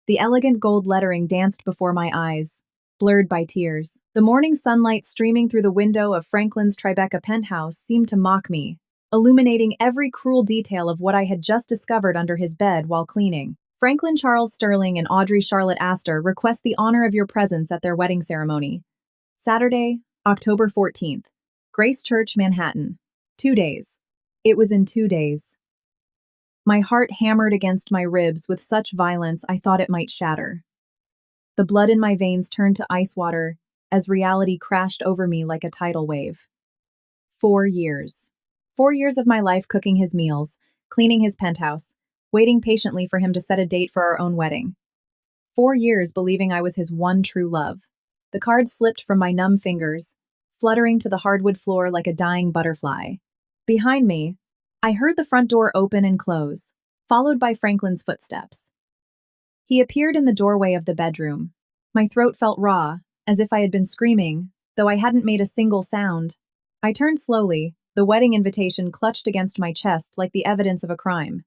The elegant gold lettering danced before my eyes, blurred by tears. The morning sunlight streaming through the window of Franklin's Tribeca penthouse seemed to mock me, illuminating every cruel detail of what I had just discovered under his bed while cleaning. Franklin Charles Sterling and Audrey Charlotte Astor request the honor of your presence at their wedding ceremony. Saturday, October 14th. Grace Church, Manhattan. 2 days. It was in 2 days. My heart hammered against my ribs with such violence I thought it might shatter. The blood in my veins turned to ice water as reality crashed over me like a tidal wave. 4 years. 4 years of my life cooking his meals, cleaning his penthouse, waiting patiently for him to set a date for our own wedding. 4 years believing I was his one true love. The card slipped from my numb fingers, fluttering to the hardwood floor like a dying butterfly. Behind me, I heard the front door open and close, followed by Franklin's footsteps. He appeared in the doorway of the bedroom. My throat felt raw, as if I had been screaming, though I hadn't made a single sound. I turned slowly, the wedding invitation clutched against my chest like the evidence of a crime.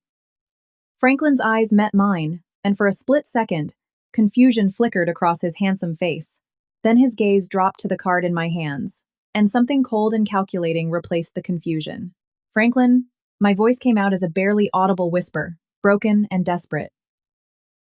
Franklin's eyes met mine, and for a split second, confusion flickered across his handsome face. Then his gaze dropped to the card in my hands, and something cold and calculating replaced the confusion. Franklin, my voice came out as a barely audible whisper, broken and desperate.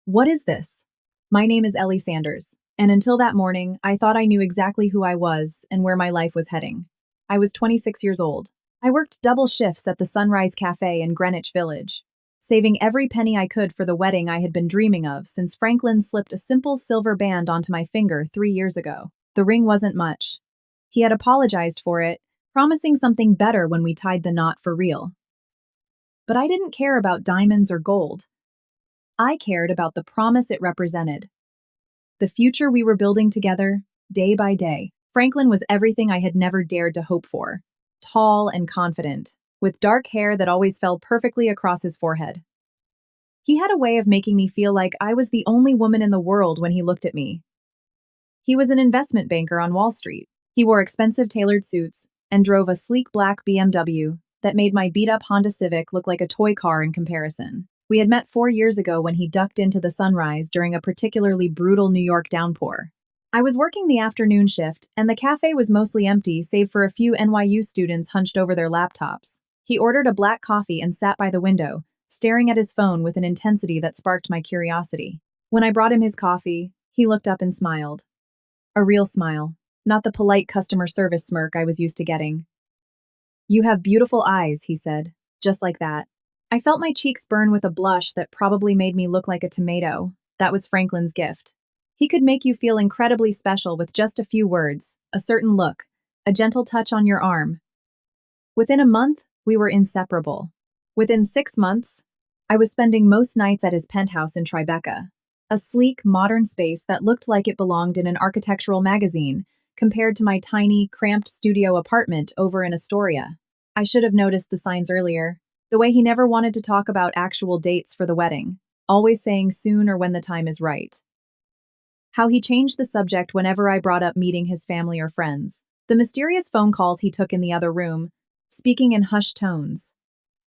What is this? My name is Ellie Sanders, and until that morning, I thought I knew exactly who I was and where my life was heading. I was 26 years old. I worked double shifts at the Sunrise Cafe in Greenwich Village, saving every penny I could for the wedding I had been dreaming of since Franklin slipped a simple silver band onto my finger 3 years ago. The ring wasn't much. He had apologized for it, promising something better when we tied the knot for real. But I didn't care about diamonds or gold. I cared about the promise it represented. The future we were building together, day by day. Franklin was everything I had never dared to hope for. Tall and confident, with dark hair that always fell perfectly across his forehead. He had a way of making me feel like I was the only woman in the world when he looked at me. He was an investment banker on Wall Street. He wore expensive tailored suits and drove a sleek black BMW that made my beat-up Honda Civic look like a toy car in comparison. We had met 4 years ago when he ducked into the Sunrise during a particularly brutal New York downpour. I was working the afternoon shift, and the cafe was mostly empty save for a few NYU students hunched over their laptops. He ordered a black coffee and sat by the window, staring at his phone with an intensity that sparked my curiosity. When I brought him his coffee, he looked up and smiled. A real smile, not the polite customer service smirk I was used to getting. "You have beautiful eyes," he said, just like that. I felt my cheeks burn with a blush that probably made me look like a tomato. That was Franklin's gift. He could make you feel incredibly special with just a few words, a certain look, a gentle touch on your arm. Within a month, we were inseparable. Within 6 months, I was spending most nights at his penthouse in Tribeca, a sleek, modern space that looked like it belonged in an architectural magazine, compared to my tiny, cramped studio apartment over in Astoria. I should have noticed the signs earlier. The way he never wanted to talk about actual dates for the wedding, always saying soon or when the time is right. How he changed the subject whenever I brought up meeting his family or friends. The mysterious phone calls he took in the other room, speaking in hushed tones.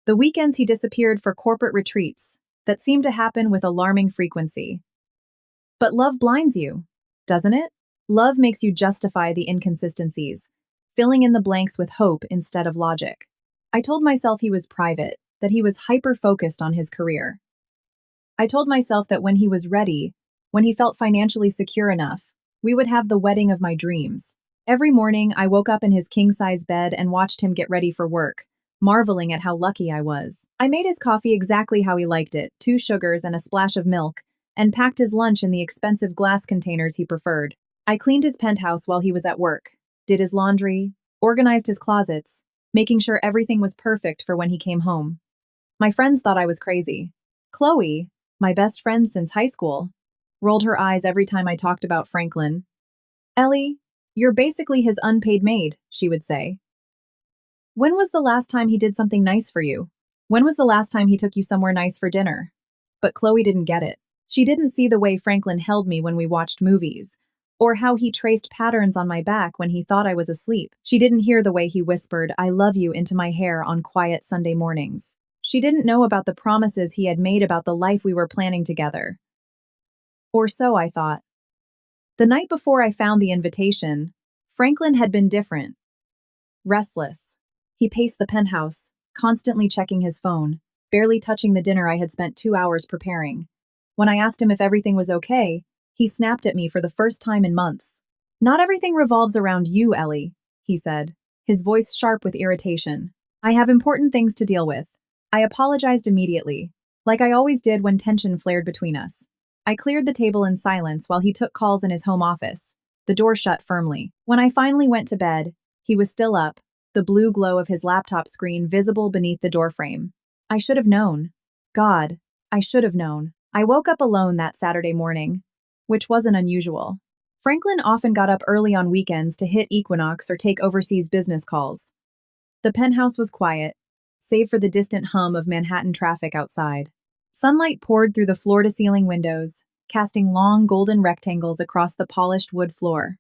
The weekends he disappeared for corporate retreats that seemed to happen with alarming frequency. But love blinds you, doesn't it? Love makes you justify the inconsistencies, filling in the blanks with hope instead of logic. I told myself he was private, that he was hyper-focused on his career. I told myself that when he was ready, when he felt financially secure enough, we would have the wedding of my dreams. Every morning, I woke up in his king-size bed and watched him get ready for work, marveling at how lucky I was. I made his coffee exactly how he liked it, 2 sugars and a splash of milk, and packed his lunch in the expensive glass containers he preferred. I cleaned his penthouse while he was at work, did his laundry, organized his closets, making sure everything was perfect for when he came home. My friends thought I was crazy. Chloe, my best friend since high school, rolled her eyes every time I talked about Franklin. "Ellie, you're basically his unpaid maid," she would say. "When was the last time he did something nice for you? When was the last time he took you somewhere nice for dinner?" But Chloe didn't get it. She didn't see the way Franklin held me when we watched movies, or how he traced patterns on my back when he thought I was asleep. She didn't hear the way he whispered, "I love you," into my hair on quiet Sunday mornings. She didn't know about the promises he had made about the life we were planning together, Or so I thought. The night before I found the invitation, Franklin had been different. Restless. He paced the penthouse, constantly checking his phone, barely touching the dinner I had spent 2 hours preparing. When I asked him if everything was okay, he snapped at me for the first time in months. "Not everything revolves around you, Ellie," he said, his voice sharp with irritation. "I have important things to deal with." I apologized immediately, like I always did when tension flared between us. I cleared the table in silence while he took calls in his home office. The door shut firmly. When I finally went to bed, he was still up, the blue glow of his laptop screen visible beneath the doorframe. I should have known. God, I should have known. I woke up alone that Saturday morning, which wasn't unusual. Franklin often got up early on weekends to hit Equinox or take overseas business calls. The penthouse was quiet, save for the distant hum of Manhattan traffic outside. Sunlight poured through the floor-to-ceiling windows, casting long golden rectangles across the polished wood floor.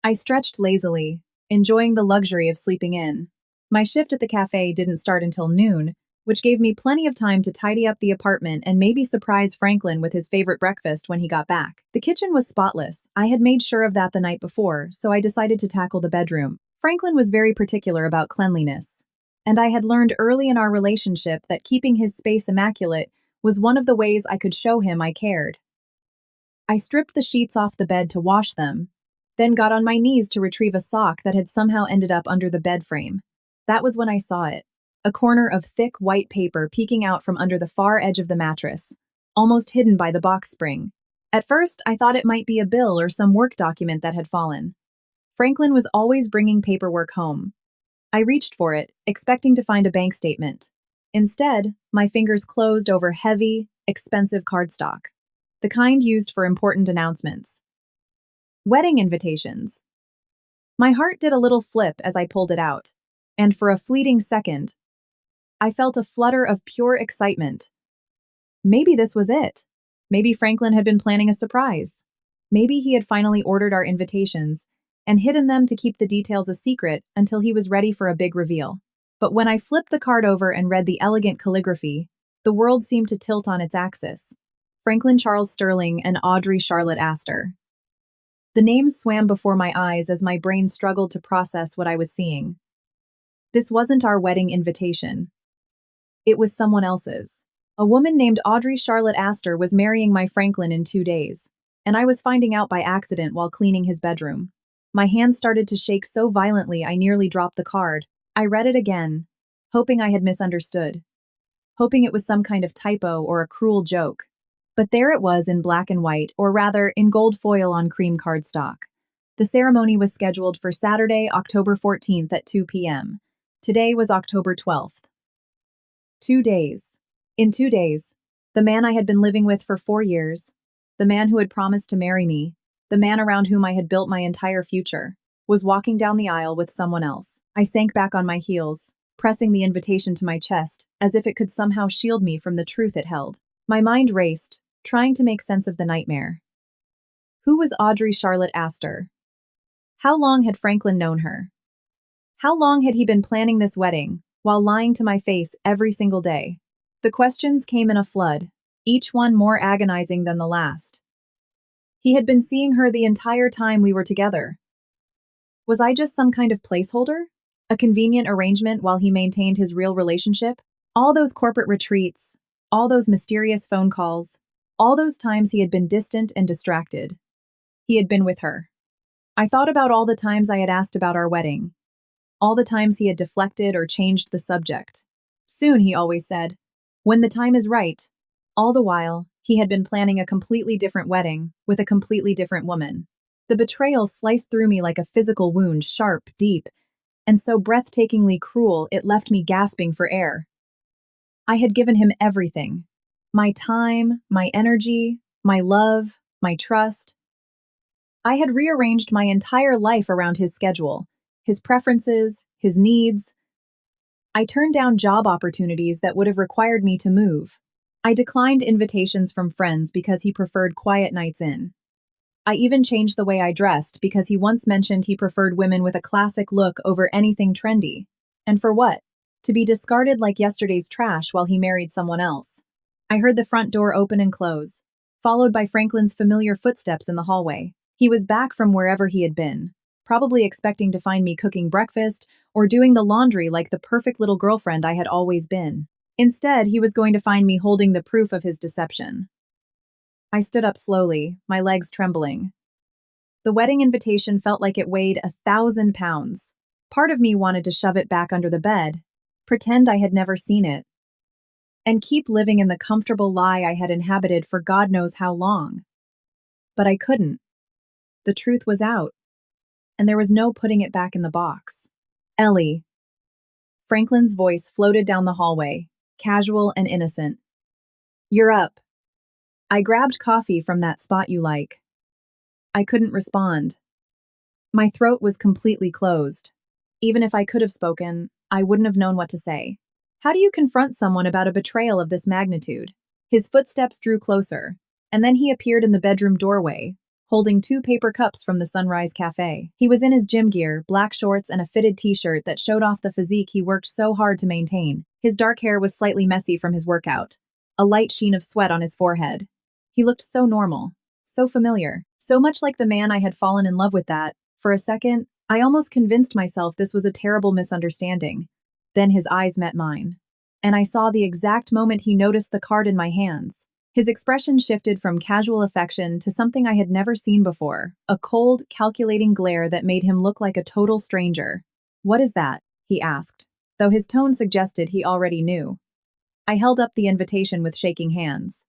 I stretched lazily, enjoying the luxury of sleeping in. My shift at the cafe didn't start until noon, which gave me plenty of time to tidy up the apartment and maybe surprise Franklin with his favorite breakfast when he got back. The kitchen was spotless. I had made sure of that the night before, so I decided to tackle the bedroom. Franklin was very particular about cleanliness, and I had learned early in our relationship that keeping his space immaculate was one of the ways I could show him I cared. I stripped the sheets off the bed to wash them, then got on my knees to retrieve a sock that had somehow ended up under the bed frame. That was when I saw it. A corner of thick white paper peeking out from under the far edge of the mattress, almost hidden by the box spring. At first, I thought it might be a bill or some work document that had fallen. Franklin was always bringing paperwork home. I reached for it, expecting to find a bank statement. Instead, my fingers closed over heavy, expensive cardstock, the kind used for important announcements. Wedding invitations. My heart did a little flip as I pulled it out, and for a fleeting second, I felt a flutter of pure excitement. Maybe this was it. Maybe Franklin had been planning a surprise. Maybe he had finally ordered our invitations and hidden them to keep the details a secret until he was ready for a big reveal. But when I flipped the card over and read the elegant calligraphy, the world seemed to tilt on its axis. Franklin Charles Sterling and Audrey Charlotte Astor. The names swam before my eyes as my brain struggled to process what I was seeing. This wasn't our wedding invitation. It was someone else's. A woman named Audrey Charlotte Astor was marrying my Franklin in 2 days, and I was finding out by accident while cleaning his bedroom. My hands started to shake so violently I nearly dropped the card. I read it again, hoping I had misunderstood, hoping it was some kind of typo or a cruel joke. But there it was in black and white, or rather, in gold foil on cream cardstock. The ceremony was scheduled for Saturday, October 14th at 2 p.m. Today was October 12th. 2 days. In 2 days, the man I had been living with for 4 years, the man who had promised to marry me, the man around whom I had built my entire future, was walking down the aisle with someone else. I sank back on my heels, pressing the invitation to my chest, as if it could somehow shield me from the truth it held. My mind raced, trying to make sense of the nightmare. Who was Audrey Charlotte Astor? How long had Franklin known her? How long had he been planning this wedding, while lying to my face every single day? The questions came in a flood, each one more agonizing than the last. He had been seeing her the entire time we were together. Was I just some kind of placeholder? A convenient arrangement while he maintained his real relationship? All those corporate retreats, all those mysterious phone calls, all those times he had been distant and distracted. He had been with her. I thought about all the times I had asked about our wedding, all the times he had deflected or changed the subject. Soon, he always said, when the time is right. All the while, he had been planning a completely different wedding with a completely different woman. The betrayal sliced through me like a physical wound, sharp, deep, and so breathtakingly cruel it left me gasping for air. I had given him everything. My time, my energy, my love, my trust. I had rearranged my entire life around his schedule, his preferences, his needs. I turned down job opportunities that would have required me to move. I declined invitations from friends because he preferred quiet nights in. I even changed the way I dressed because he once mentioned he preferred women with a classic look over anything trendy. And for what? To be discarded like yesterday's trash while he married someone else. I heard the front door open and close. followed by Franklin's familiar footsteps in the hallway. He was back from wherever he had been, probably expecting to find me cooking breakfast or doing the laundry like the perfect little girlfriend I had always been. Instead, he was going to find me holding the proof of his deception. I stood up slowly, my legs trembling. The wedding invitation felt like it weighed 1,000 pounds. Part of me wanted to shove it back under the bed, pretend I had never seen it, and keep living in the comfortable lie I had inhabited for God knows how long. But I couldn't. The truth was out, and there was no putting it back in the box. Ellie. Franklin's voice floated down the hallway, casual and innocent. You're up. I grabbed coffee from that spot you like. I couldn't respond. My throat was completely closed. Even if I could have spoken, I wouldn't have known what to say. How do you confront someone about a betrayal of this magnitude? His footsteps drew closer, and then he appeared in the bedroom doorway, holding 2 paper cups from the Sunrise Cafe. He was in his gym gear, black shorts, and a fitted t-shirt that showed off the physique he worked so hard to maintain. His dark hair was slightly messy from his workout, a light sheen of sweat on his forehead. He looked so normal, so familiar, so much like the man I had fallen in love with that, for a second, I almost convinced myself this was a terrible misunderstanding. Then his eyes met mine, and I saw the exact moment he noticed the card in my hands. His expression shifted from casual affection to something I had never seen before, a cold, calculating glare that made him look like a total stranger. What is that? He asked, though his tone suggested he already knew. I held up the invitation with shaking hands.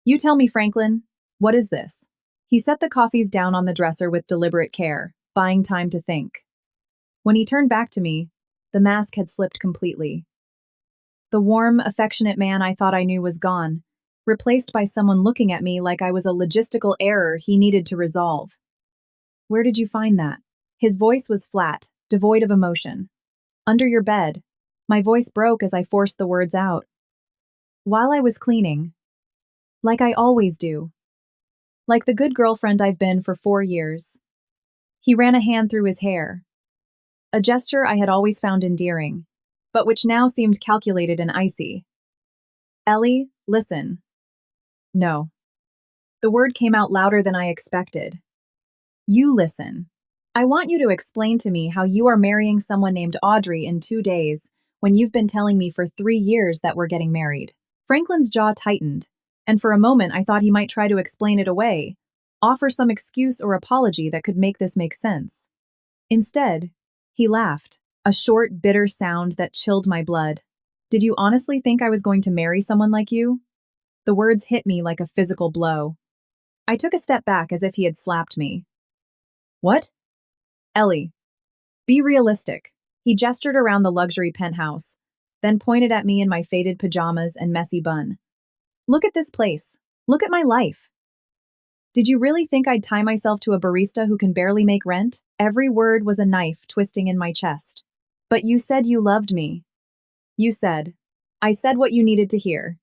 You tell me, Franklin, what is this? He set the coffees down on the dresser with deliberate care, buying time to think. When he turned back to me, the mask had slipped completely. The warm, affectionate man I thought I knew was gone, replaced by someone looking at me like I was a logistical error he needed to resolve. Where did you find that? His voice was flat, devoid of emotion. Under your bed. My voice broke as I forced the words out. While I was cleaning. Like I always do. Like the good girlfriend I've been for 4 years. He ran a hand through his hair. A gesture I had always found endearing, but which now seemed calculated and icy. Ellie, listen. No. The word came out louder than I expected. You listen. I want you to explain to me how you are marrying someone named Audrey in 2 days when you've been telling me for 3 years that we're getting married. Franklin's jaw tightened, and for a moment I thought he might try to explain it away, offer some excuse or apology that could make this make sense. Instead, he laughed, a short, bitter sound that chilled my blood. Did you honestly think I was going to marry someone like you? The words hit me like a physical blow. I took a step back as if he had slapped me. What? Ellie, be realistic. He gestured around the luxury penthouse, then pointed at me in my faded pajamas and messy bun. Look at this place. Look at my life. Did you really think I'd tie myself to a barista who can barely make rent? Every word was a knife twisting in my chest. But you said you loved me. You said. I said what you needed to hear.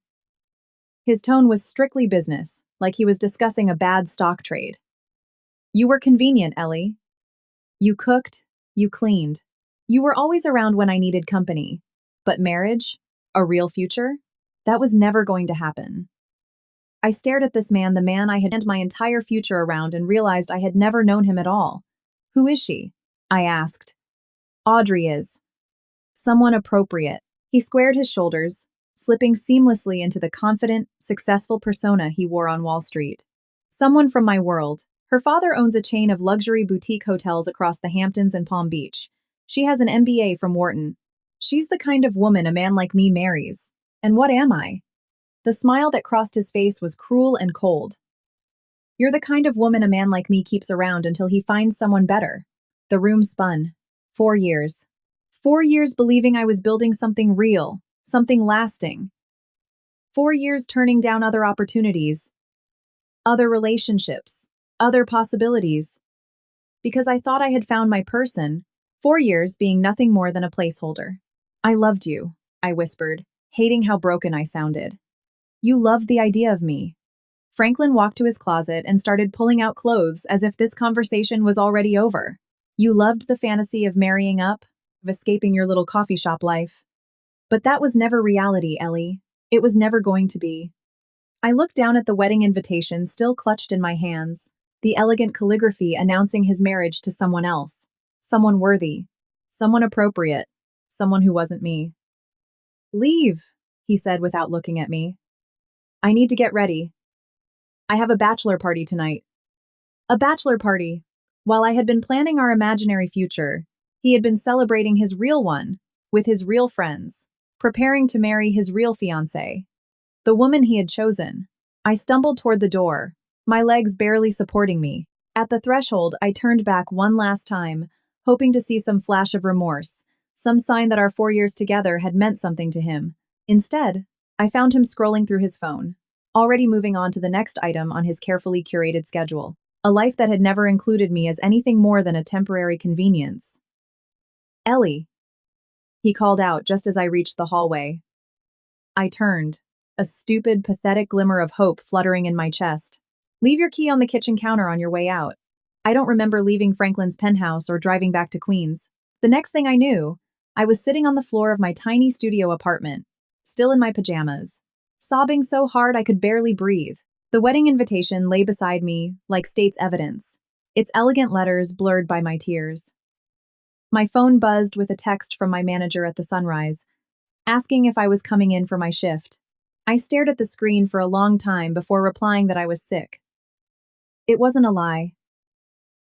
His tone was strictly business, like he was discussing a bad stock trade. You were convenient, Ellie. You cooked, you cleaned. You were always around when I needed company. But marriage? A real future? That was never going to happen. I stared at this man, the man I had spent my entire future around, and realized I had never known him at all. Who is she? I asked. Audrey is. Someone appropriate. He squared his shoulders, slipping seamlessly into the confident, successful persona he wore on Wall Street. Someone from my world. Her father owns a chain of luxury boutique hotels across the Hamptons and Palm Beach. She has an MBA from Wharton. She's the kind of woman a man like me marries. And what am I? The smile that crossed his face was cruel and cold. You're the kind of woman a man like me keeps around until he finds someone better. The room spun. 4 years. 4 years believing I was building something real, something lasting. 4 years turning down other opportunities, other relationships, other possibilities. Because I thought I had found my person, 4 years being nothing more than a placeholder. I loved you, I whispered, hating how broken I sounded. You loved the idea of me. Franklin walked to his closet and started pulling out clothes as if this conversation was already over. You loved the fantasy of marrying up, of escaping your little coffee shop life. But that was never reality, Ellie. It was never going to be. I looked down at the wedding invitation still clutched in my hands, the elegant calligraphy announcing his marriage to someone else, someone worthy, someone appropriate, someone who wasn't me. "Leave," he said without looking at me. "I need to get ready. I have a bachelor party tonight." A bachelor party. While I had been planning our imaginary future, he had been celebrating his real one, with his real friends, preparing to marry his real fiancé, the woman he had chosen. I stumbled toward the door, my legs barely supporting me. At the threshold, I turned back one last time, hoping to see some flash of remorse, some sign that our 4 years together had meant something to him. Instead, I found him scrolling through his phone, already moving on to the next item on his carefully curated schedule, a life that had never included me as anything more than a temporary convenience. "Ellie," he called out just as I reached the hallway. I turned, a stupid, pathetic glimmer of hope fluttering in my chest. "Leave your key on the kitchen counter on your way out." I don't remember leaving Franklin's penthouse or driving back to Queens. The next thing I knew, I was sitting on the floor of my tiny studio apartment, still in my pajamas, sobbing so hard I could barely breathe. The wedding invitation lay beside me, like state's evidence, its elegant letters blurred by my tears. My phone buzzed with a text from my manager at the Sunrise, asking if I was coming in for my shift. I stared at the screen for a long time before replying that I was sick. It wasn't a lie.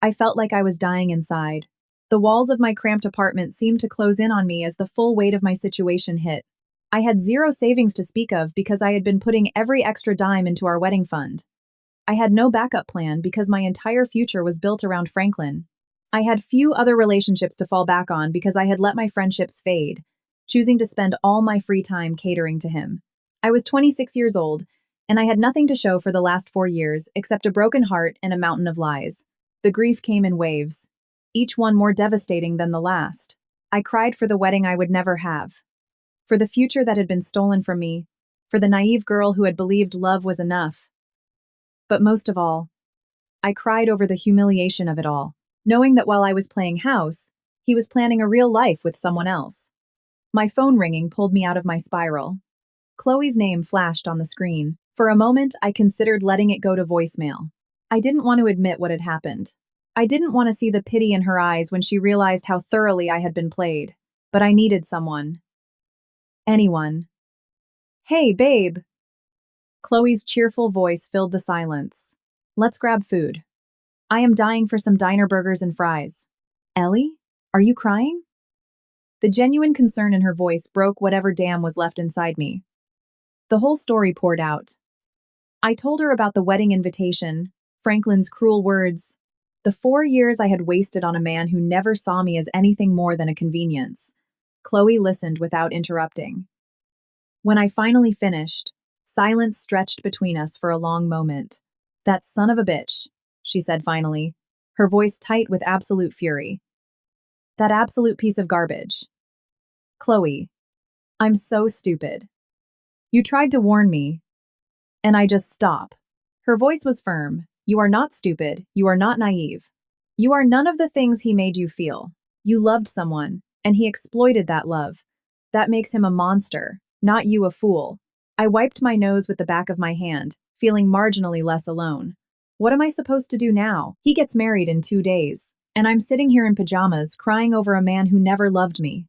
I felt like I was dying inside. The walls of my cramped apartment seemed to close in on me as the full weight of my situation hit. I had zero savings to speak of because I had been putting every extra dime into our wedding fund. I had no backup plan because my entire future was built around Franklin. I had few other relationships to fall back on because I had let my friendships fade, choosing to spend all my free time catering to him. I was 26 years old, and I had nothing to show for the last 4 years except a broken heart and a mountain of lies. The grief came in waves, each one more devastating than the last. I cried for the wedding I would never have, for the future that had been stolen from me, for the naive girl who had believed love was enough. But most of all, I cried over the humiliation of it all, knowing that while I was playing house, he was planning a real life with someone else. My phone ringing pulled me out of my spiral. Chloe's name flashed on the screen. For a moment, I considered letting it go to voicemail. I didn't want to admit what had happened. I didn't want to see the pity in her eyes when she realized how thoroughly I had been played. But I needed someone. Anyone. "Hey, babe." Chloe's cheerful voice filled the silence. "Let's grab food. I am dying for some diner burgers and fries." "Ellie? Are you crying?" The genuine concern in her voice broke whatever dam was left inside me. The whole story poured out. I told her about the wedding invitation, Franklin's cruel words, the 4 years I had wasted on a man who never saw me as anything more than a convenience. Chloe listened without interrupting. When I finally finished, silence stretched between us for a long moment. "That son of a bitch," she said finally, her voice tight with absolute fury. "That absolute piece of garbage. Chloe, I'm so stupid. You tried to warn me, and I just stop." Her voice was firm. "You are not stupid. You are not naive. You are none of the things he made you feel. You loved someone, and he exploited that love. That makes him a monster, not you a fool." I wiped my nose with the back of my hand, feeling marginally less alone. What am I supposed to do now? He gets married in 2 days, and I'm sitting here in pajamas crying over a man who never loved me.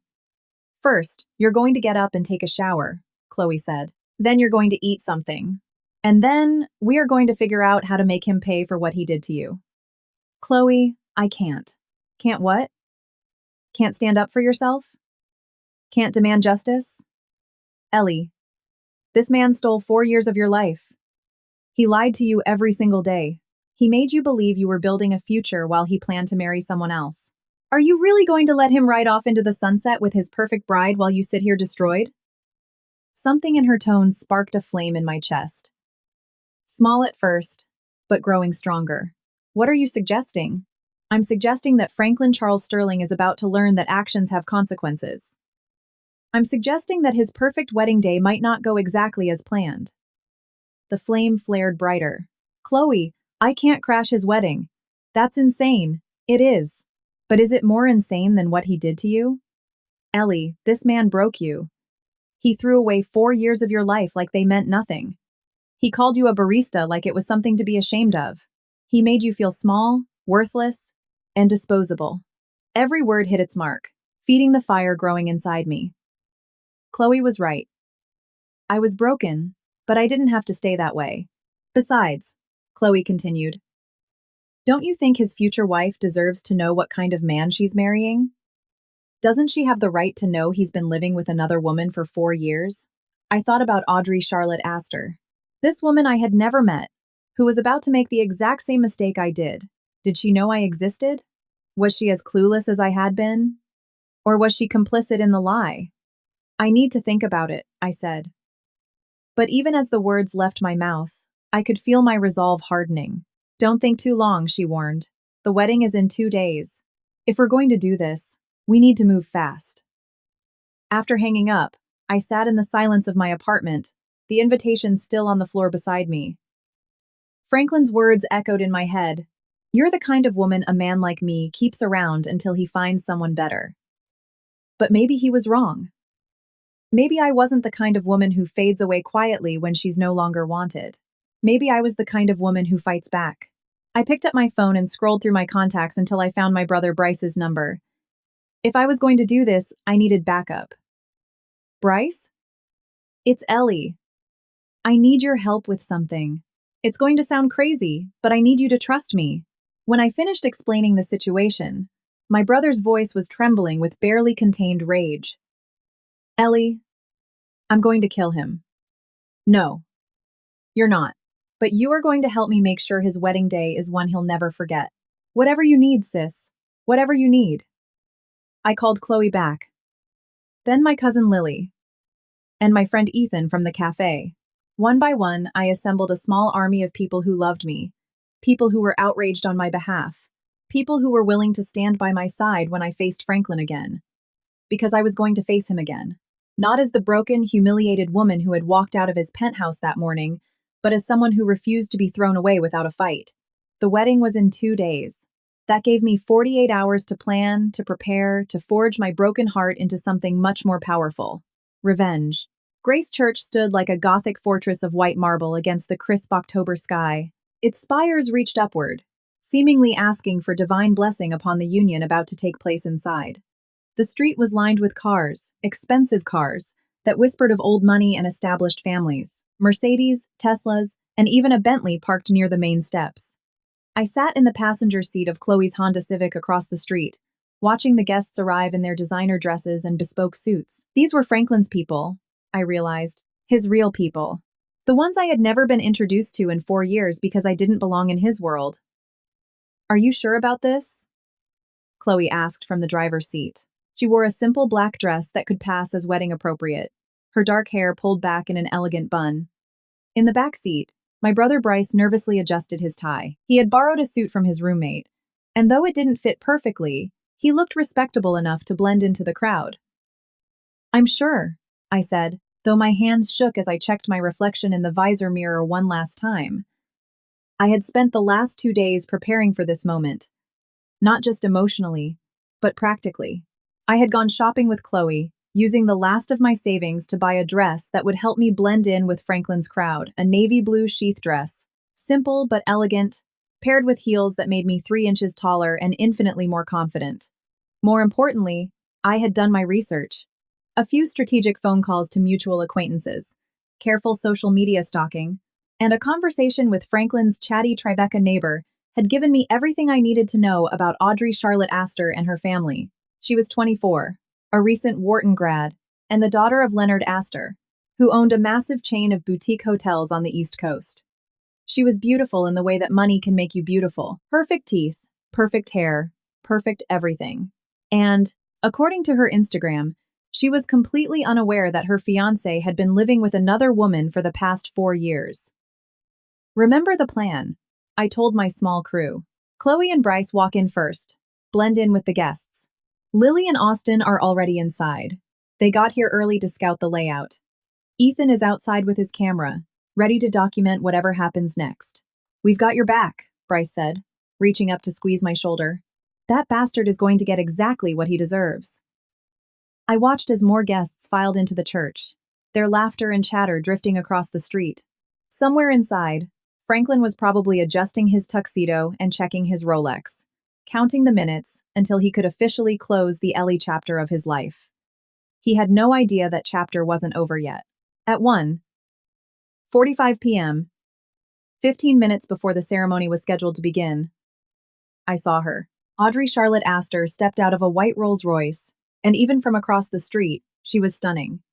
"First, you're going to get up and take a shower," Chloe said. "Then you're going to eat something. And then we are going to figure out how to make him pay for what he did to you." "Chloe, I can't." "Can't what?" "Can't stand up for yourself? Can't demand justice?" "Ellie, this man stole 4 years of your life. He lied to you every single day. He made you believe you were building a future while he planned to marry someone else. Are you really going to let him ride off into the sunset with his perfect bride while you sit here destroyed?" Something in her tones sparked a flame in my chest. Small at first, but growing stronger. "What are you suggesting?" "I'm suggesting that Franklin Charles Sterling is about to learn that actions have consequences. I'm suggesting that his perfect wedding day might not go exactly as planned." The flame flared brighter. "Chloe, I can't crash his wedding. That's insane." "It is. But is it more insane than what he did to you?" "Ellie, this man broke you. He threw away 4 years of your life like they meant nothing. He called you a barista like it was something to be ashamed of. He made you feel small, worthless, and disposable. Every word hit its mark, feeding the fire growing inside me. Chloe was right. I was broken, but I didn't have to stay that way. Besides, Chloe continued, don't you think his future wife deserves to know what kind of man she's marrying? Doesn't she have the right to know he's been living with another woman for 4 years? I thought about Audrey Charlotte Astor. This woman I had never met, who was about to make the exact same mistake I did. Did she know I existed? Was she as clueless as I had been? Or was she complicit in the lie? I need to think about it, I said. But even as the words left my mouth, I could feel my resolve hardening. Don't think too long, she warned. The wedding is in 2 days. If we're going to do this, we need to move fast. After hanging up, I sat in the silence of my apartment, the invitation still on the floor beside me. Franklin's words echoed in my head. You're the kind of woman a man like me keeps around until he finds someone better. But maybe he was wrong. Maybe I wasn't the kind of woman who fades away quietly when she's no longer wanted. Maybe I was the kind of woman who fights back. I picked up my phone and scrolled through my contacts until I found my brother Bryce's number. If I was going to do this, I needed backup. Bryce? It's Ellie. I need your help with something. It's going to sound crazy, but I need you to trust me. When I finished explaining the situation, my brother's voice was trembling with barely contained rage. Ellie, I'm going to kill him. No, you're not. But you are going to help me make sure his wedding day is one he'll never forget. Whatever you need, sis. Whatever you need. I called Chloe back. Then my cousin Lily. And my friend Ethan from the cafe. One by one, I assembled a small army of people who loved me. People who were outraged on my behalf. People who were willing to stand by my side when I faced Franklin again. Because I was going to face him again. Not as the broken, humiliated woman who had walked out of his penthouse that morning, but as someone who refused to be thrown away without a fight. The wedding was in 2 days. That gave me 48 hours to plan, to prepare, to forge my broken heart into something much more powerful. Revenge. Grace Church stood like a Gothic fortress of white marble against the crisp October sky. Its spires reached upward, seemingly asking for divine blessing upon the union about to take place inside. The street was lined with cars, expensive cars, that whispered of old money and established families. Mercedes, Teslas, and even a Bentley parked near the main steps. I sat in the passenger seat of Chloe's Honda Civic across the street, watching the guests arrive in their designer dresses and bespoke suits. These were Franklin's people, I realized, his real people. The ones I had never been introduced to in 4 years because I didn't belong in his world. Are you sure about this? Chloe asked from the driver's seat. She wore a simple black dress that could pass as wedding appropriate, her dark hair pulled back in an elegant bun. In the back seat, my brother Bryce nervously adjusted his tie. He had borrowed a suit from his roommate, and though it didn't fit perfectly, he looked respectable enough to blend into the crowd. I'm sure, I said, though my hands shook as I checked my reflection in the visor mirror one last time. I had spent the last 2 days preparing for this moment, not just emotionally, but practically. I had gone shopping with Chloe, using the last of my savings to buy a dress that would help me blend in with Franklin's crowd, a navy blue sheath dress, simple but elegant, paired with heels that made me 3 inches taller and infinitely more confident. More importantly, I had done my research. A few strategic phone calls to mutual acquaintances, careful social media stalking, and a conversation with Franklin's chatty Tribeca neighbor had given me everything I needed to know about Audrey Charlotte Astor and her family. She was 24, a recent Wharton grad, and the daughter of Leonard Astor, who owned a massive chain of boutique hotels on the East Coast. She was beautiful in the way that money can make you beautiful. Perfect teeth, perfect hair, perfect everything. And, according to her Instagram, she was completely unaware that her fiancé had been living with another woman for the past 4 years. Remember the plan, I told my small crew. Chloe and Bryce walk in first, blend in with the guests. Lily and Austin are already inside. They got here early to scout the layout. Ethan is outside with his camera, ready to document whatever happens next. We've got your back, Bryce said, reaching up to squeeze my shoulder. That bastard is going to get exactly what he deserves. I watched as more guests filed into the church, their laughter and chatter drifting across the street. Somewhere inside, Franklin was probably adjusting his tuxedo and checking his Rolex, counting the minutes until he could officially close the Ellie chapter of his life. He had no idea that chapter wasn't over yet. At 1:45 p.m., 15 minutes before the ceremony was scheduled to begin, I saw her. Audrey Charlotte Astor stepped out of a white Rolls-Royce, and even from across the street, she was stunning.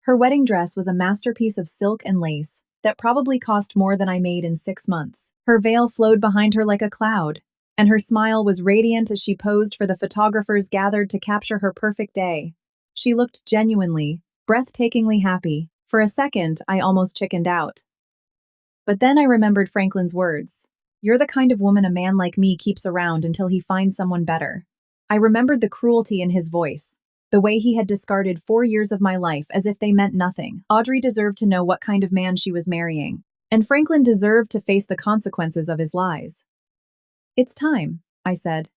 Her wedding dress was a masterpiece of silk and lace that probably cost more than I made in 6 months. Her veil flowed behind her like a cloud, and her smile was radiant as she posed for the photographers gathered to capture her perfect day. She looked genuinely, breathtakingly happy. For a second, I almost chickened out. But then I remembered Franklin's words. "You're the kind of woman a man like me keeps around until he finds someone better." I remembered the cruelty in his voice, the way he had discarded 4 years of my life as if they meant nothing. Audrey deserved to know what kind of man she was marrying, and Franklin deserved to face the consequences of his lies. "It's time," I said.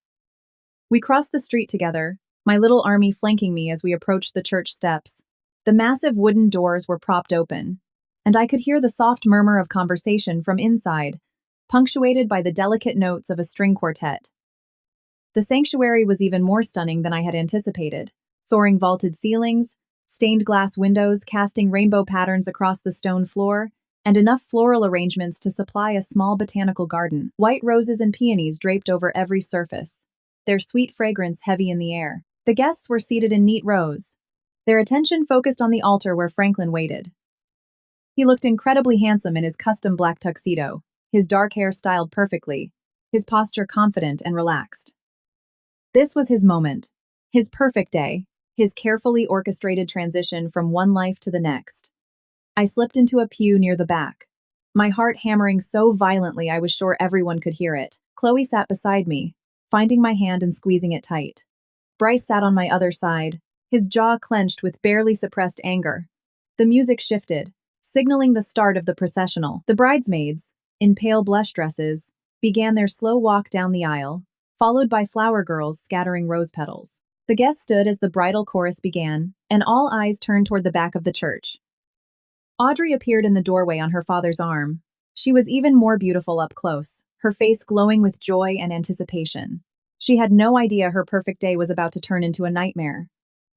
We crossed the street together, my little army flanking me as we approached the church steps. The massive wooden doors were propped open, and I could hear the soft murmur of conversation from inside, punctuated by the delicate notes of a string quartet. The sanctuary was even more stunning than I had anticipated. Soaring vaulted ceilings, stained glass windows casting rainbow patterns across the stone floor, and enough floral arrangements to supply a small botanical garden. White roses and peonies draped over every surface, their sweet fragrance heavy in the air. The guests were seated in neat rows, their attention focused on the altar where Franklin waited. He looked incredibly handsome in his custom black tuxedo, his dark hair styled perfectly, his posture confident and relaxed. This was his moment, his perfect day, his carefully orchestrated transition from one life to the next. I slipped into a pew near the back, my heart hammering so violently I was sure everyone could hear it. Chloe sat beside me, finding my hand and squeezing it tight. Bryce sat on my other side, his jaw clenched with barely suppressed anger. The music shifted, signaling the start of the processional. The bridesmaids, in pale blush dresses, began their slow walk down the aisle, followed by flower girls scattering rose petals. The guests stood as the bridal chorus began, and all eyes turned toward the back of the church. Audrey appeared in the doorway on her father's arm. She was even more beautiful up close, her face glowing with joy and anticipation. She had no idea her perfect day was about to turn into a nightmare.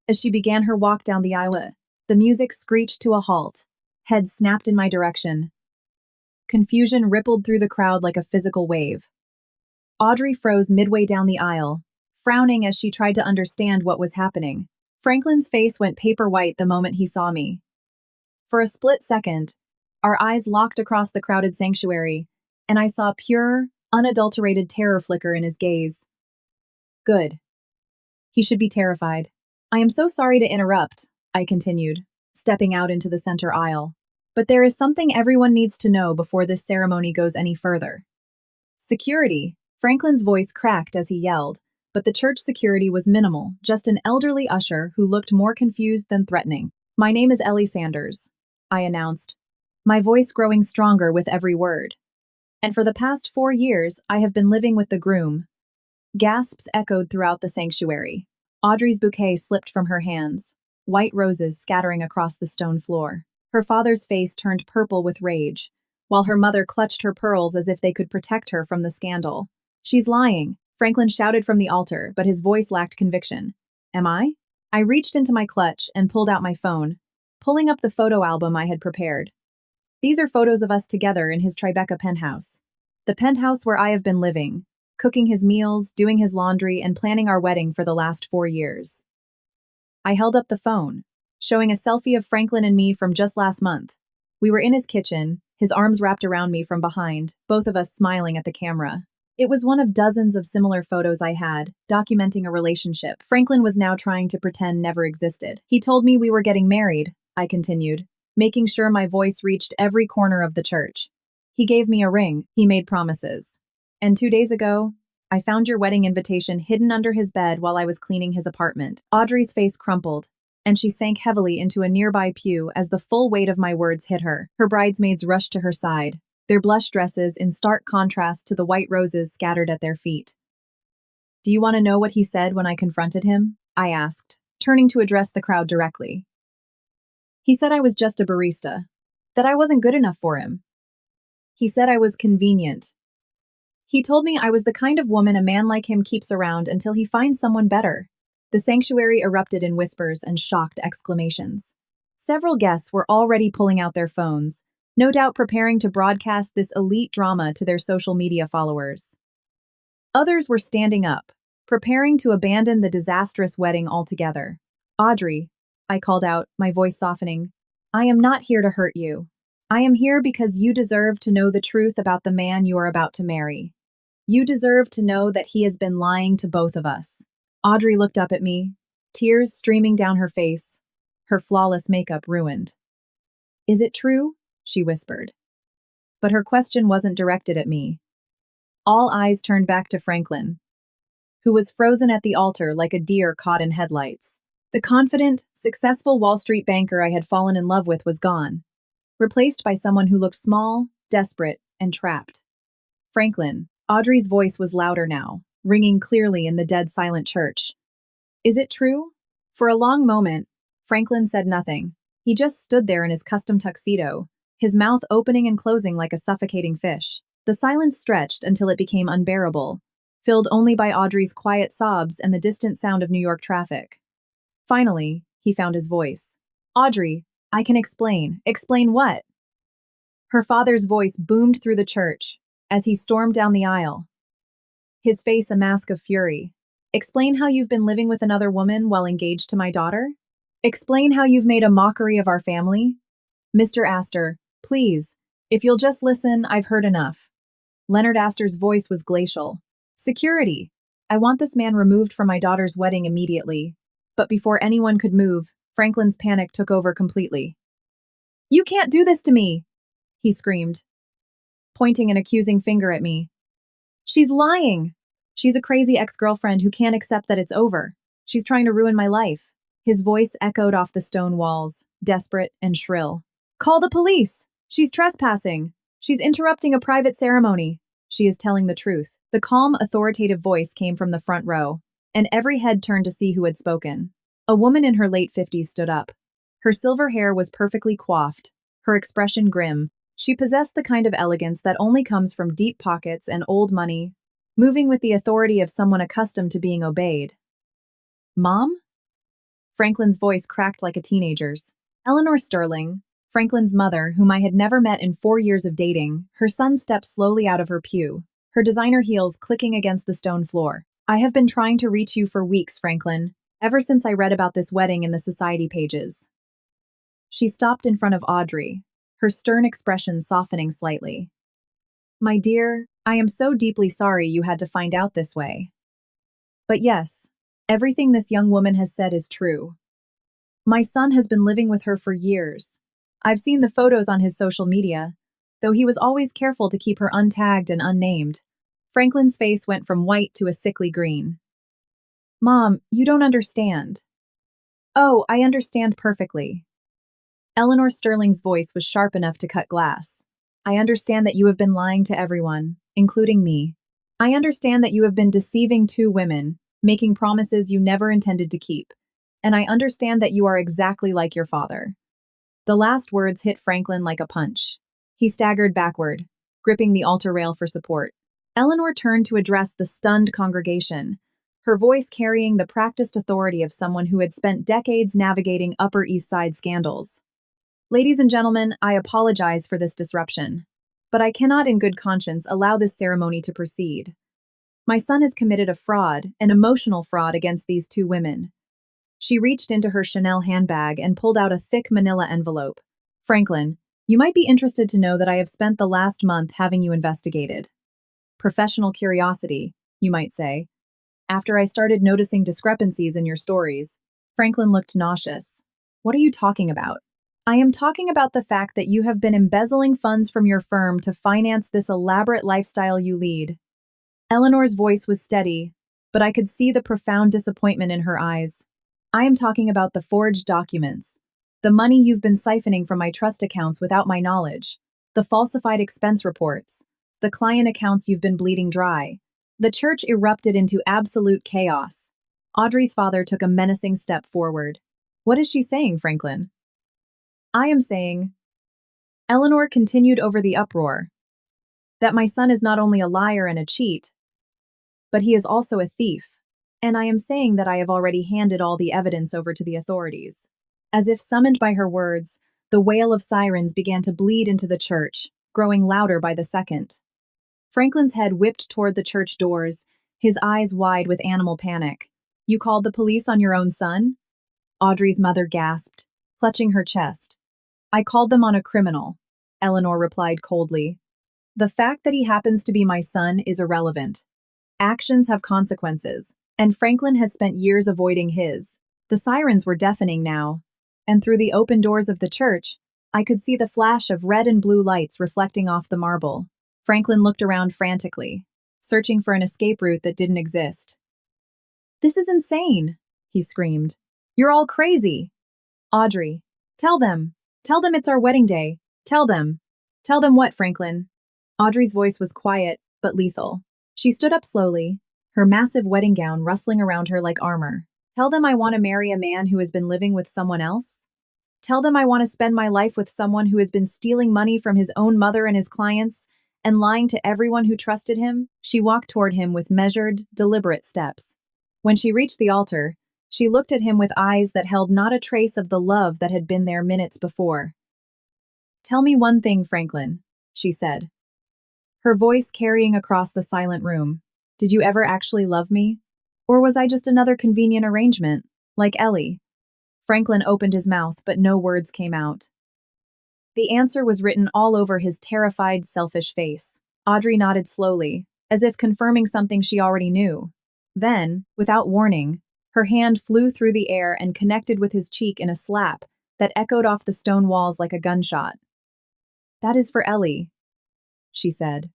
As she began her walk down the aisle, the music screeched to a halt. Heads snapped in my direction. Confusion rippled through the crowd like a physical wave. Audrey froze midway down the aisle, frowning as she tried to understand what was happening. Franklin's face went paper white the moment he saw me. For a split second, our eyes locked across the crowded sanctuary, and I saw pure, unadulterated terror flicker in his gaze. Good. He should be terrified. "I am so sorry to interrupt," I continued, stepping out into the center aisle. "But there is something everyone needs to know before this ceremony goes any further." "Security," Franklin's voice cracked as he yelled, but the church security was minimal, just an elderly usher who looked more confused than threatening. "My name is Ellie Sanders," I announced, my voice growing stronger with every word. "And for the past 4 years, I have been living with the groom." Gasps echoed throughout the sanctuary. Audrey's bouquet slipped from her hands, white roses scattering across the stone floor. Her father's face turned purple with rage, while her mother clutched her pearls as if they could protect her from the scandal. "She's lying," Franklin shouted from the altar, but his voice lacked conviction. "Am I?" I reached into my clutch and pulled out my phone, pulling up the photo album I had prepared. These are photos of us together in his Tribeca penthouse. The penthouse where I have been living, cooking his meals, doing his laundry, and planning our wedding for the last 4 years. I held up the phone, showing a selfie of Franklin and me from just last month. We were in his kitchen, his arms wrapped around me from behind, both of us smiling at the camera. It was one of dozens of similar photos I had, documenting a relationship Franklin was now trying to pretend never existed. "He told me we were getting married," I continued, making sure my voice reached every corner of the church. "He gave me a ring, he made promises. And 2 days ago, I found your wedding invitation hidden under his bed while I was cleaning his apartment." Audrey's face crumpled, and she sank heavily into a nearby pew as the full weight of my words hit her. Her bridesmaids rushed to her side, their blush dresses in stark contrast to the white roses scattered at their feet. "Do you want to know what he said when I confronted him?" I asked, turning to address the crowd directly. "He said I was just a barista. That I wasn't good enough for him. He said I was convenient. He told me I was the kind of woman a man like him keeps around until he finds someone better. The sanctuary erupted in whispers and shocked exclamations. Several guests were already pulling out their phones, no doubt preparing to broadcast this elite drama to their social media followers. Others were standing up, preparing to abandon the disastrous wedding altogether. Audrey, I called out, my voice softening, I am not here to hurt you. I am here because you deserve to know the truth about the man you are about to marry. You deserve to know that he has been lying to both of us. Audrey looked up at me, tears streaming down her face, her flawless makeup ruined. Is it true? She whispered. But her question wasn't directed at me. All eyes turned back to Franklin, who was frozen at the altar like a deer caught in headlights. The confident, successful Wall Street banker I had fallen in love with was gone, replaced by someone who looked small, desperate, and trapped. Franklin, Audrey's voice was louder now, ringing clearly in the dead silent church. Is it true? For a long moment, Franklin said nothing. He just stood there in his custom tuxedo, his mouth opening and closing like a suffocating fish. The silence stretched until it became unbearable, filled only by Audrey's quiet sobs and the distant sound of New York traffic. Finally, he found his voice. Audrey, I can explain. Explain what? Her father's voice boomed through the church as he stormed down the aisle, his face a mask of fury. Explain how you've been living with another woman while engaged to my daughter? Explain how you've made a mockery of our family? Mr. Astor, please, if you'll just listen, I've heard enough. Leonard Astor's voice was glacial. Security! I want this man removed from my daughter's wedding immediately. But before anyone could move, Franklin's panic took over completely. You can't do this to me! He screamed, pointing an accusing finger at me. She's lying! She's a crazy ex-girlfriend who can't accept that it's over. She's trying to ruin my life. His voice echoed off the stone walls, desperate and shrill. Call the police! She's trespassing! She's interrupting a private ceremony. She is telling the truth. The calm, authoritative voice came from the front row, and every head turned to see who had spoken. A woman in her late 50s stood up. Her silver hair was perfectly coiffed, her expression grim. She possessed the kind of elegance that only comes from deep pockets and old money, moving with the authority of someone accustomed to being obeyed. Mom? Franklin's voice cracked like a teenager's. Eleanor Sterling, Franklin's mother, whom I had never met in 4 years of dating, her son stepped slowly out of her pew, her designer heels clicking against the stone floor. I have been trying to reach you for weeks, Franklin, ever since I read about this wedding in the society pages. She stopped in front of Audrey, her stern expression softening slightly. My dear, I am so deeply sorry you had to find out this way. But yes, everything this young woman has said is true. My son has been living with her for years. I've seen the photos on his social media, though he was always careful to keep her untagged and unnamed. Franklin's face went from white to a sickly green. Mom, you don't understand. Oh, I understand perfectly. Eleanor Sterling's voice was sharp enough to cut glass. I understand that you have been lying to everyone, including me. I understand that you have been deceiving 2 women, making promises you never intended to keep. And I understand that you are exactly like your father. The last words hit Franklin like a punch. He staggered backward, gripping the altar rail for support. Eleanor turned to address the stunned congregation, her voice carrying the practiced authority of someone who had spent decades navigating Upper East Side scandals. Ladies and gentlemen, I apologize for this disruption, but I cannot in good conscience allow this ceremony to proceed. My son has committed a fraud, an emotional fraud against these 2 women. She reached into her Chanel handbag and pulled out a thick manila envelope. Franklin, you might be interested to know that I have spent the last month having you investigated. Professional curiosity, you might say. After I started noticing discrepancies in your stories, Franklin looked nauseous. What are you talking about? I am talking about the fact that you have been embezzling funds from your firm to finance this elaborate lifestyle you lead. Eleanor's voice was steady, but I could see the profound disappointment in her eyes. I am talking about the forged documents, the money you've been siphoning from my trust accounts without my knowledge, the falsified expense reports, the client accounts you've been bleeding dry. The church erupted into absolute chaos. Audrey's father took a menacing step forward. What is she saying, Franklin? I am saying, Eleanor continued over the uproar. That my son is not only a liar and a cheat, but he is also a thief. And I am saying that I have already handed all the evidence over to the authorities. As if summoned by her words, the wail of sirens began to bleed into the church, growing louder by the second. Franklin's head whipped toward the church doors, his eyes wide with animal panic. You called the police on your own son? Audrey's mother gasped, clutching her chest. I called them on a criminal, Eleanor replied coldly. The fact that he happens to be my son is irrelevant. Actions have consequences, and Franklin has spent years avoiding his. The sirens were deafening now, and through the open doors of the church, I could see the flash of red and blue lights reflecting off the marble. Franklin looked around frantically, searching for an escape route that didn't exist. This is insane, he screamed. You're all crazy. Audrey, tell them. Tell them it's our wedding day. Tell them. Tell them what, Franklin? Audrey's voice was quiet, but lethal. She stood up slowly, her massive wedding gown rustling around her like armor. Tell them I want to marry a man who has been living with someone else? Tell them I want to spend my life with someone who has been stealing money from his own mother and his clients and lying to everyone who trusted him? She walked toward him with measured, deliberate steps. When she reached the altar, she looked at him with eyes that held not a trace of the love that had been there minutes before. Tell me one thing, Franklin, she said, her voice carrying across the silent room. Did you ever actually love me? Or was I just another convenient arrangement, like Ellie? Franklin opened his mouth, but no words came out. The answer was written all over his terrified, selfish face. Audrey nodded slowly, as if confirming something she already knew. Then, without warning, her hand flew through the air and connected with his cheek in a slap that echoed off the stone walls like a gunshot. That is for Ellie, she said.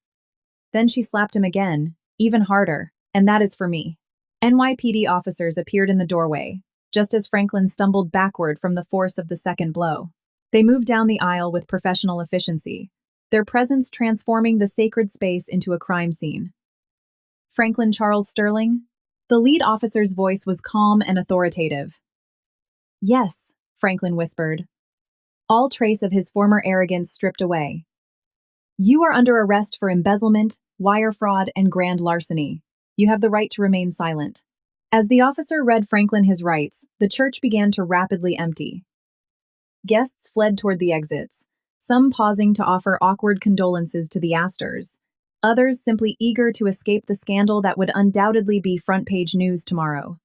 Then she slapped him again, even harder, and that is for me. NYPD officers appeared in the doorway, just as Franklin stumbled backward from the force of the second blow. They moved down the aisle with professional efficiency, their presence transforming the sacred space into a crime scene. Franklin Charles Sterling? The lead officer's voice was calm and authoritative. Yes, Franklin whispered, all trace of his former arrogance stripped away. You are under arrest for embezzlement, wire fraud, and grand larceny. You have the right to remain silent. As the officer read Franklin his rights, the church began to rapidly empty. Guests fled toward the exits, some pausing to offer awkward condolences to the Astors, others simply eager to escape the scandal that would undoubtedly be front-page news tomorrow.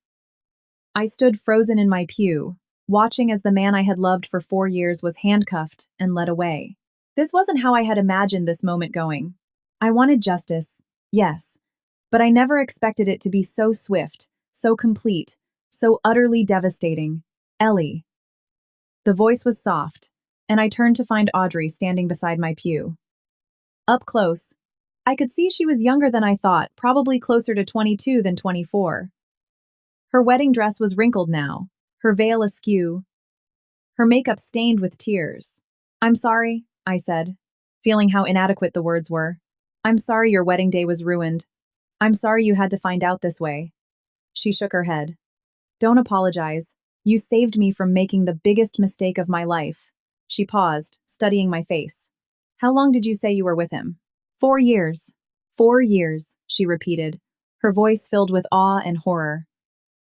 I stood frozen in my pew, watching as the man I had loved for 4 years was handcuffed and led away. This wasn't how I had imagined this moment going. I wanted justice, yes, but I never expected it to be so swift, so complete, so utterly devastating. Ellie. The voice was soft, and I turned to find Audrey standing beside my pew. Up close, I could see she was younger than I thought, probably closer to 22 than 24. Her wedding dress was wrinkled now, her veil askew, her makeup stained with tears. I'm sorry, I said, feeling how inadequate the words were. I'm sorry your wedding day was ruined. I'm sorry you had to find out this way. She shook her head. Don't apologize. You saved me from making the biggest mistake of my life. She paused, studying my face. How long did you say you were with him? 4 years. 4 years, she repeated, her voice filled with awe and horror.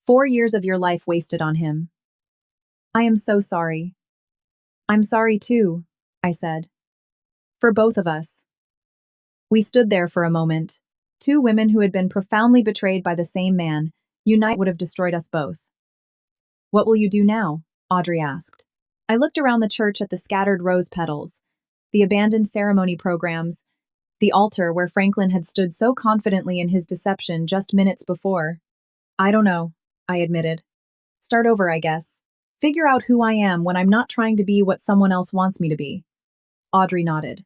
4 years of your life wasted on him. I am so sorry. I'm sorry too, I said. For both of us. We stood there for a moment. 2 women who had been profoundly betrayed by the same man. Unite would have destroyed us both. What will you do now? Audrey asked. I looked around the church at the scattered rose petals, the abandoned ceremony programs, the altar where Franklin had stood so confidently in his deception just minutes before. I don't know, I admitted. Start over, I guess. Figure out who I am when I'm not trying to be what someone else wants me to be. Audrey nodded.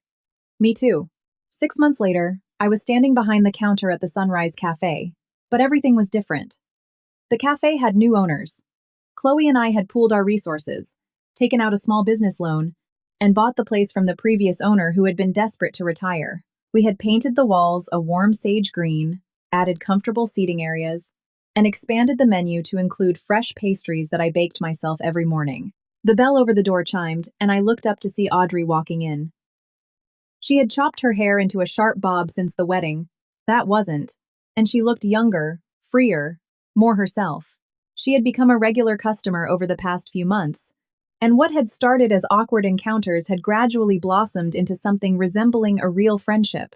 Me too. 6 months later, I was standing behind the counter at the Sunrise Cafe, but everything was different. The cafe had new owners. Chloe and I had pooled our resources, taken out a small business loan, and bought the place from the previous owner who had been desperate to retire. We had painted the walls a warm sage green, added comfortable seating areas, and expanded the menu to include fresh pastries that I baked myself every morning. The bell over the door chimed, and I looked up to see Audrey walking in, She had chopped her hair into a sharp bob since the wedding. That wasn't. And she looked younger, freer, more herself. She had become a regular customer over the past few months, and what had started as awkward encounters had gradually blossomed into something resembling a real friendship.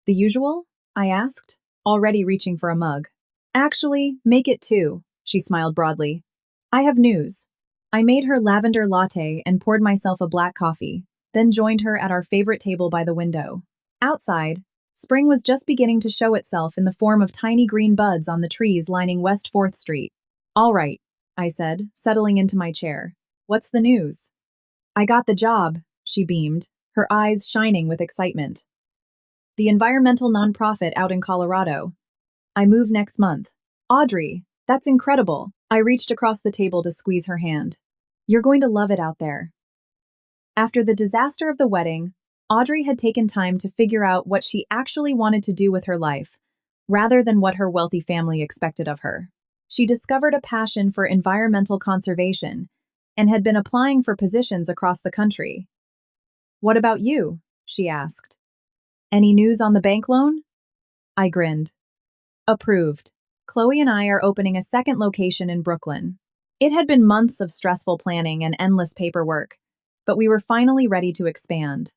The usual? I asked, already reaching for a mug. Actually, make it two, she smiled broadly. I have news. I made her lavender latte and poured myself a black coffee, then joined her at our favorite table by the window. Outside, spring was just beginning to show itself in the form of tiny green buds on the trees lining West 4th Street. All right, I said, settling into my chair. What's the news? I got the job, she beamed, her eyes shining with excitement. The environmental nonprofit out in Colorado. I move next month. Audrey, that's incredible. I reached across the table to squeeze her hand. You're going to love it out there. After the disaster of the wedding, Audrey had taken time to figure out what she actually wanted to do with her life, rather than what her wealthy family expected of her. She discovered a passion for environmental conservation and had been applying for positions across the country. What about you? She asked. Any news on the bank loan? I grinned. Approved. Chloe and I are opening a second location in Brooklyn. It had been months of stressful planning and endless paperwork, but we were finally ready to expand.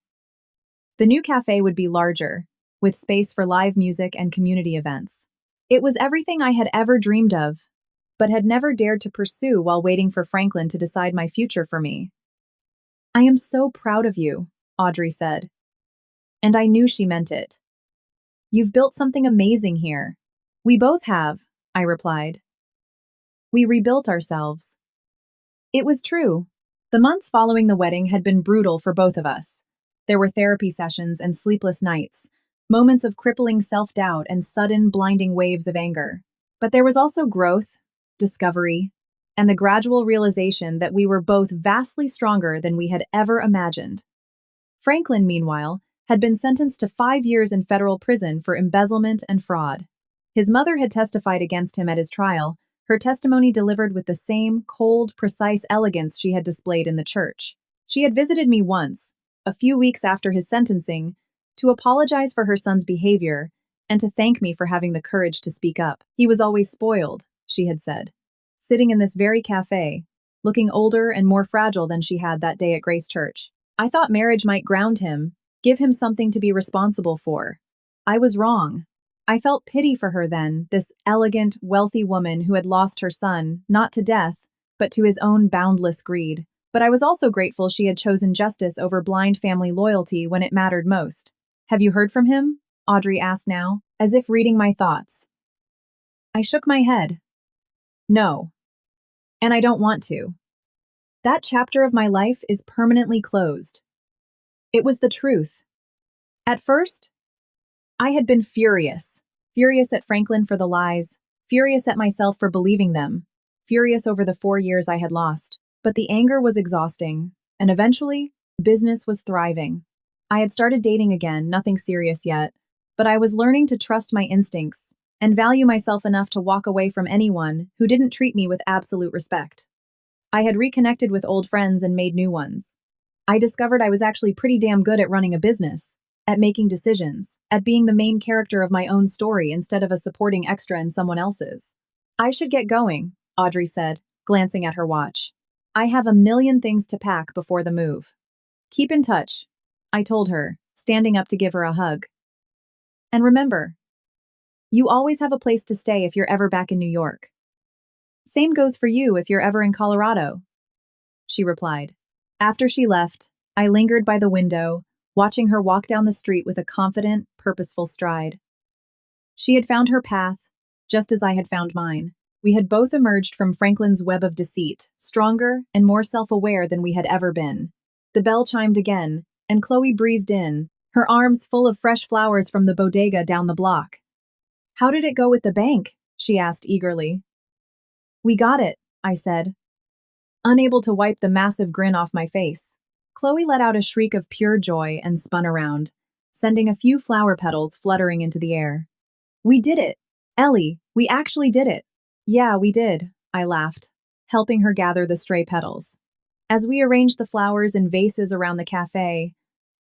The new cafe would be larger, with space for live music and community events. It was everything I had ever dreamed of, but had never dared to pursue while waiting for Franklin to decide my future for me. I am so proud of you, Audrey said. And I knew she meant it. You've built something amazing here. We both have, I replied. We rebuilt ourselves. It was true. The months following the wedding had been brutal for both of us. There were therapy sessions and sleepless nights, moments of crippling self-doubt and sudden, blinding waves of anger. But there was also growth, discovery, and the gradual realization that we were both vastly stronger than we had ever imagined. Franklin, meanwhile, had been sentenced to 5 years in federal prison for embezzlement and fraud. His mother had testified against him at his trial, her testimony delivered with the same cold, precise elegance she had displayed in the church. She had visited me once, a few weeks after his sentencing, to apologize for her son's behavior and to thank me for having the courage to speak up. He was always spoiled, she had said, sitting in this very cafe, looking older and more fragile than she had that day at Grace Church. I thought marriage might ground him, give him something to be responsible for. I was wrong. I felt pity for her then, this elegant, wealthy woman who had lost her son, not to death, but to his own boundless greed. But I was also grateful she had chosen justice over blind family loyalty when it mattered most. Have you heard from him? Audrey asked now, as if reading my thoughts. I shook my head. No. And I don't want to. That chapter of my life is permanently closed. It was the truth. At first, I had been furious at Franklin for the lies, furious at myself for believing them, furious over the 4 years I had lost. But the anger was exhausting, and eventually, business was thriving. I had started dating again, nothing serious yet, but I was learning to trust my instincts and value myself enough to walk away from anyone who didn't treat me with absolute respect. I had reconnected with old friends and made new ones. I discovered I was actually pretty damn good at running a business, at making decisions, at being the main character of my own story instead of a supporting extra in someone else's. I should get going, Audrey said, glancing at her watch. I have a million things to pack before the move. Keep in touch, I told her, standing up to give her a hug. And remember, you always have a place to stay if you're ever back in New York. Same goes for you if you're ever in Colorado, she replied. After she left, I lingered by the window, watching her walk down the street with a confident, purposeful stride. She had found her path, just as I had found mine. We had both emerged from Franklin's web of deceit, stronger and more self-aware than we had ever been. The bell chimed again, and Chloe breezed in, her arms full of fresh flowers from the bodega down the block. How did it go with the bank? She asked eagerly. We got it, I said, unable to wipe the massive grin off my face. Chloe let out a shriek of pure joy and spun around, sending a few flower petals fluttering into the air. We did it! Ellie, we actually did it! Yeah, we did, I laughed, helping her gather the stray petals. As we arranged the flowers in vases around the cafe,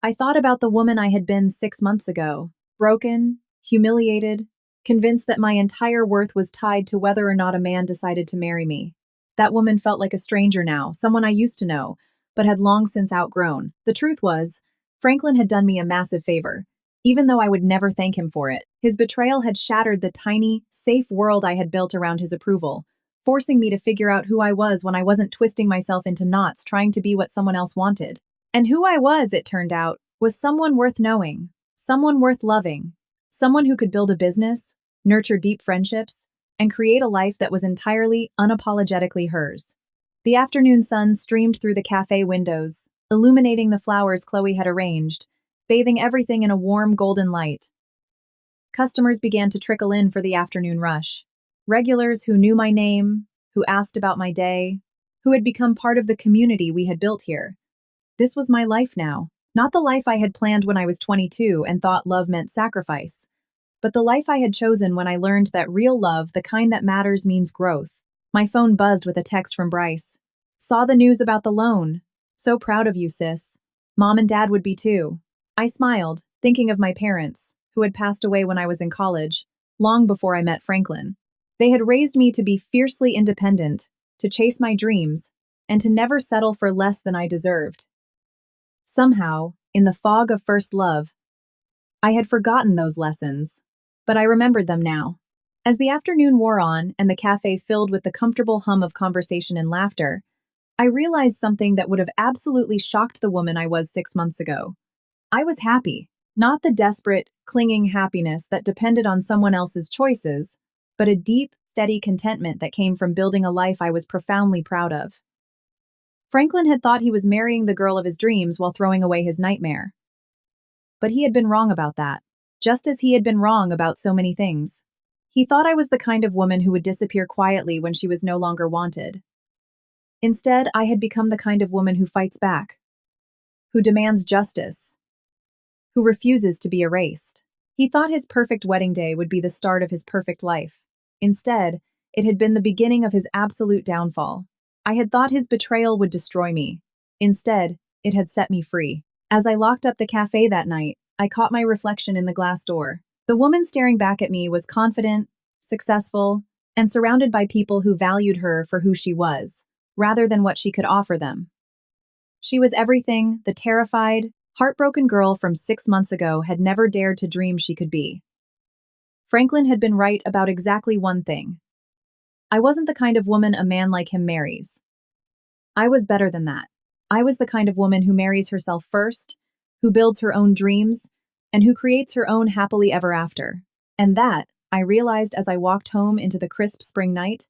I thought about the woman I had been 6 months ago, broken, humiliated, convinced that my entire worth was tied to whether or not a man decided to marry me. That woman felt like a stranger now, someone I used to know, but had long since outgrown. The truth was, Franklin had done me a massive favor, even though I would never thank him for it. His betrayal had shattered the tiny, safe world I had built around his approval, forcing me to figure out who I was when I wasn't twisting myself into knots trying to be what someone else wanted. And who I was, it turned out, was someone worth knowing, someone worth loving, someone who could build a business, nurture deep friendships, and create a life that was entirely, unapologetically hers. The afternoon sun streamed through the cafe windows, illuminating the flowers Chloe had arranged, bathing everything in a warm golden light. Customers began to trickle in for the afternoon rush. Regulars who knew my name, who asked about my day, who had become part of the community we had built here. This was my life now, not the life I had planned when I was 22 and thought love meant sacrifice, but the life I had chosen when I learned that real love, the kind that matters, means growth. My phone buzzed with a text from Bryce. Saw the news about the loan. So proud of you, sis. Mom and Dad would be too. I smiled, thinking of my parents, who had passed away when I was in college, long before I met Franklin. They had raised me to be fiercely independent, to chase my dreams, and to never settle for less than I deserved. Somehow, in the fog of first love, I had forgotten those lessons, but I remembered them now. As the afternoon wore on and the cafe filled with the comfortable hum of conversation and laughter, I realized something that would have absolutely shocked the woman I was 6 months ago. I was happy, not the desperate, clinging happiness that depended on someone else's choices, but a deep, steady contentment that came from building a life I was profoundly proud of. Franklin had thought he was marrying the girl of his dreams while throwing away his nightmare. But he had been wrong about that, just as he had been wrong about so many things. He thought I was the kind of woman who would disappear quietly when she was no longer wanted. Instead, I had become the kind of woman who fights back, who demands justice, who refuses to be erased. He thought his perfect wedding day would be the start of his perfect life. Instead, it had been the beginning of his absolute downfall. I had thought his betrayal would destroy me. Instead, it had set me free. As I locked up the cafe that night, I caught my reflection in the glass door. The woman staring back at me was confident, successful, and surrounded by people who valued her for who she was, rather than what she could offer them. She was everything the terrified, heartbroken girl from 6 months ago had never dared to dream she could be. Franklin had been right about exactly one thing. I wasn't the kind of woman a man like him marries. I was better than that. I was the kind of woman who marries herself first, who builds her own dreams, and who creates her own happily ever after. And that, I realized as I walked home into the crisp spring night,